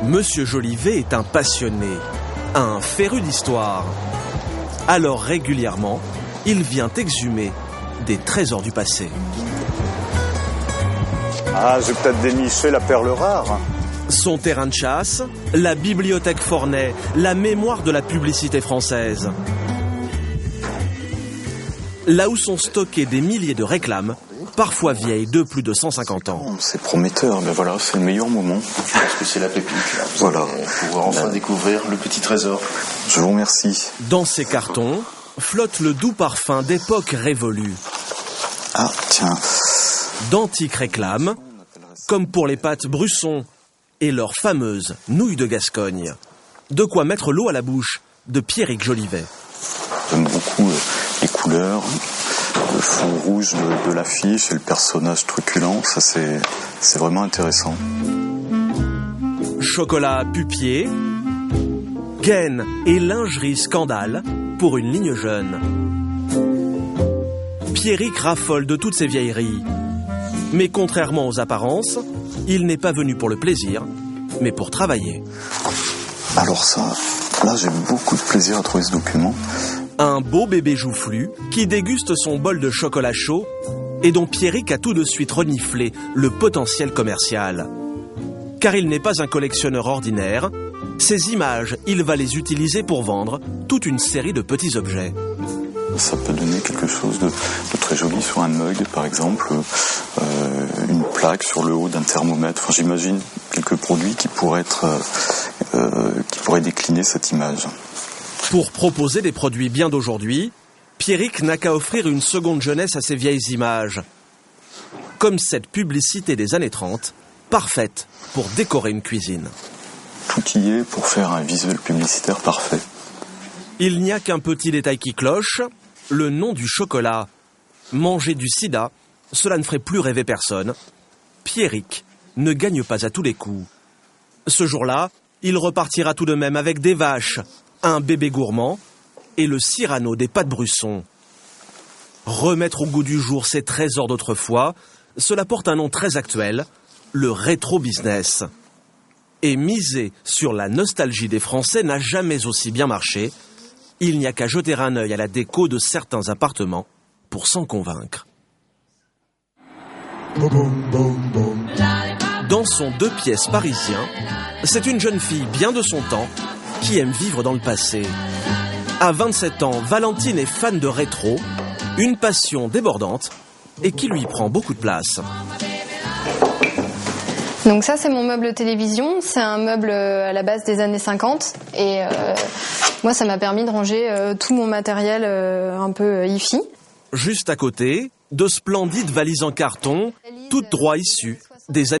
Monsieur Jolivet est un passionné, un féru d'histoire. Alors régulièrement, il vient exhumer des trésors du passé. Ah, j'ai peut-être déniché la perle rare. Son terrain de chasse, la bibliothèque Fornet, la mémoire de la publicité française. Là où sont stockées des milliers de réclames, parfois vieilles de plus de 150 ans. C'est prometteur, mais voilà, c'est le meilleur moment. Je pense que c'est la pépite, là. Voilà. Pour pouvoir enfin découvrir le petit trésor. Je vous remercie. Dans ces cartons, flotte le doux parfum d'époques révolues. Ah, tiens. D'antiques réclames, comme pour les pâtes Brusson et leurs fameuses nouilles de Gascogne. De quoi mettre l'eau à la bouche de Pierrick Jolivet. J'aime beaucoup les couleurs, le fond rouge de l'affiche et le personnage truculent. Ça, c'est vraiment intéressant. Chocolat Pupier, gaine et lingerie Scandale pour une ligne jeune. Pierrick raffole de toutes ces vieilleries. Mais contrairement aux apparences, il n'est pas venu pour le plaisir, mais pour travailler. Alors ça, là j'ai beaucoup de plaisir à trouver ce document. Un beau bébé joufflu qui déguste son bol de chocolat chaud et dont Pierrick a tout de suite reniflé le potentiel commercial. Car il n'est pas un collectionneur ordinaire, ces images, il va les utiliser pour vendre toute une série de petits objets. Ça peut donner quelque chose de très joli sur un mug, par exemple, une plaque sur le haut d'un thermomètre. Enfin, j'imagine quelques produits qui pourraient décliner cette image. Pour proposer des produits bien d'aujourd'hui, Pierrick n'a qu'à offrir une seconde jeunesse à ces vieilles images. Comme cette publicité des années 30, parfaite pour décorer une cuisine. Tout y est pour faire un visuel publicitaire parfait. Il n'y a qu'un petit détail qui cloche, le nom du chocolat. Manger du sida, cela ne ferait plus rêver personne. Pierrick ne gagne pas à tous les coups. Ce jour-là, il repartira tout de même avec des vaches, un bébé gourmand et le Cyrano des pâtes Brusson. Remettre au goût du jour ces trésors d'autrefois, cela porte un nom très actuel, le rétro-business. Et miser sur la nostalgie des Français n'a jamais aussi bien marché. Il n'y a qu'à jeter un œil à la déco de certains appartements pour s'en convaincre. Dans son 2 pièces parisien, c'est une jeune fille bien de son temps qui aime vivre dans le passé. À 27 ans, Valentine est fan de rétro, une passion débordante et qui lui prend beaucoup de place. Donc ça, c'est mon meuble télévision. C'est un meuble à la base des années 50. Et moi, ça m'a permis de ranger tout mon matériel un peu hi-fi. Juste à côté, de splendides valises en carton, toutes droit issues des